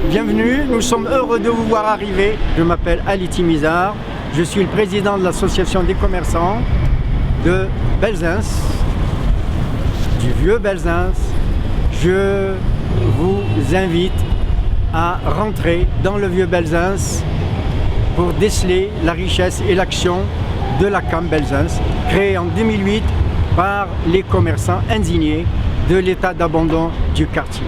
Bienvenue, nous sommes heureux de vous voir arriver. Je m'appelle Ali Timizar, je suis le président de l'association des commerçants de Belzins, du vieux Belzins. Je vous invite à rentrer dans le vieux Belzins pour déceler la richesse et l'action de la CAM Belzins, créée en 2008 par les commerçants indignés de l'état d'abandon du quartier.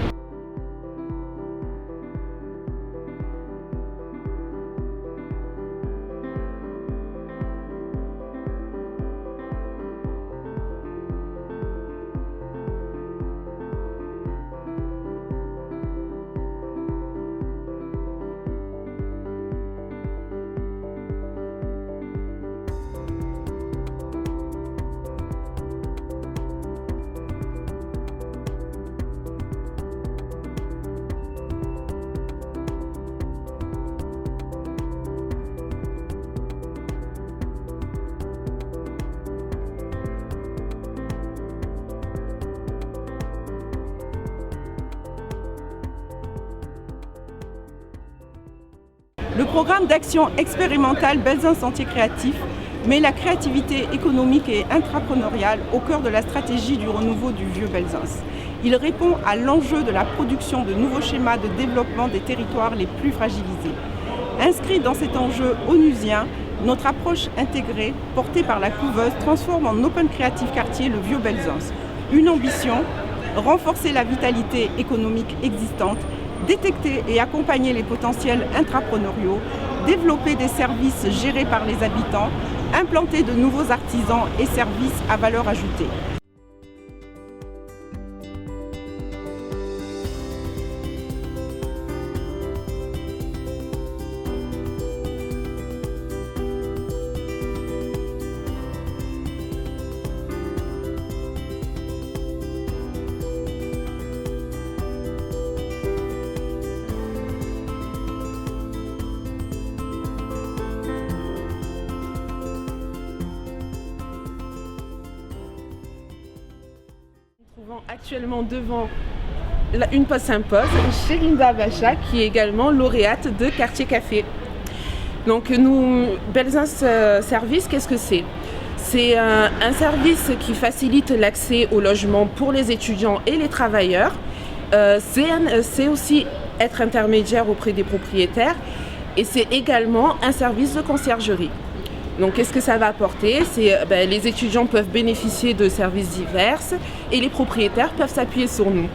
Le programme d'action expérimentale Belzins Sentier Créatif met la créativité économique et intrapreneuriale au cœur de la stratégie du renouveau du vieux Belzins. Il répond à l'enjeu de la production de nouveaux schémas de développement des territoires les plus fragilisés. Inscrit dans cet enjeu onusien, notre approche intégrée, portée par la couveuse, transforme en Open Creative Quartier le vieux Belzins. Une ambition, renforcer la vitalité économique existante, détecter et accompagner les potentiels intrapreneuriaux, développer des services gérés par les habitants, implanter de nouveaux artisans et services à valeur ajoutée. Actuellement devant une poste symposium chez Linda Bacha, qui est également lauréate de Quartier Café. Donc nous, Belzins Service, qu'est-ce que c'est ? C'est un service qui facilite l'accès au logement pour les étudiants et les travailleurs. C'est aussi être intermédiaire auprès des propriétaires et c'est également un service de conciergerie. Donc qu'est-ce que ça va apporter ? Les étudiants peuvent bénéficier de services divers et les propriétaires peuvent s'appuyer sur nous.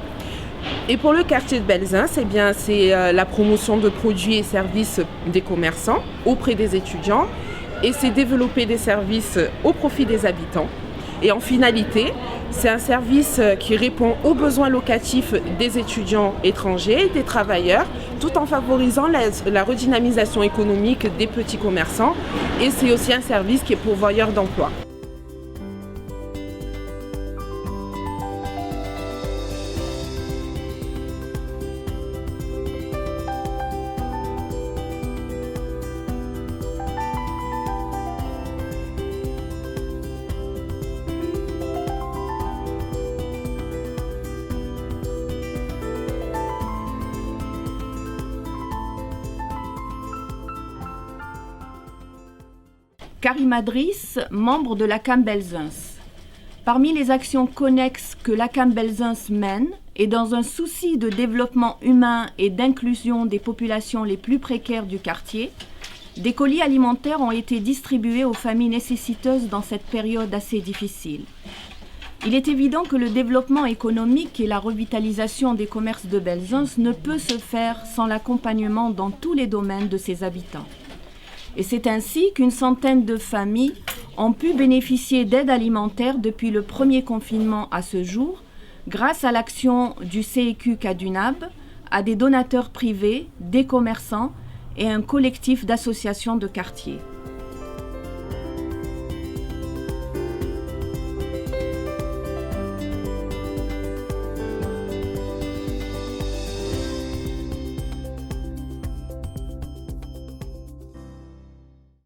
Et pour le quartier de Belzins, c'est la promotion de produits et services des commerçants auprès des étudiants et c'est développer des services au profit des habitants. Et en finalité, c'est un service qui répond aux besoins locatifs des étudiants étrangers, des travailleurs, tout en favorisant la redynamisation économique des petits commerçants. Et c'est aussi un service qui est pourvoyeur d'emploi. Karima Driss, membre de la CAM Belzins. Parmi les actions connexes que la CAM Belzins mène, et dans un souci de développement humain et d'inclusion des populations les plus précaires du quartier, des colis alimentaires ont été distribués aux familles nécessiteuses dans cette période assez difficile. Il est évident que le développement économique et la revitalisation des commerces de Belzins ne peut se faire sans l'accompagnement dans tous les domaines de ses habitants. Et c'est ainsi qu'une centaine de familles ont pu bénéficier d'aide alimentaire depuis le premier confinement à ce jour, grâce à l'action du CEQ Cadunab, à des donateurs privés, des commerçants et un collectif d'associations de quartier.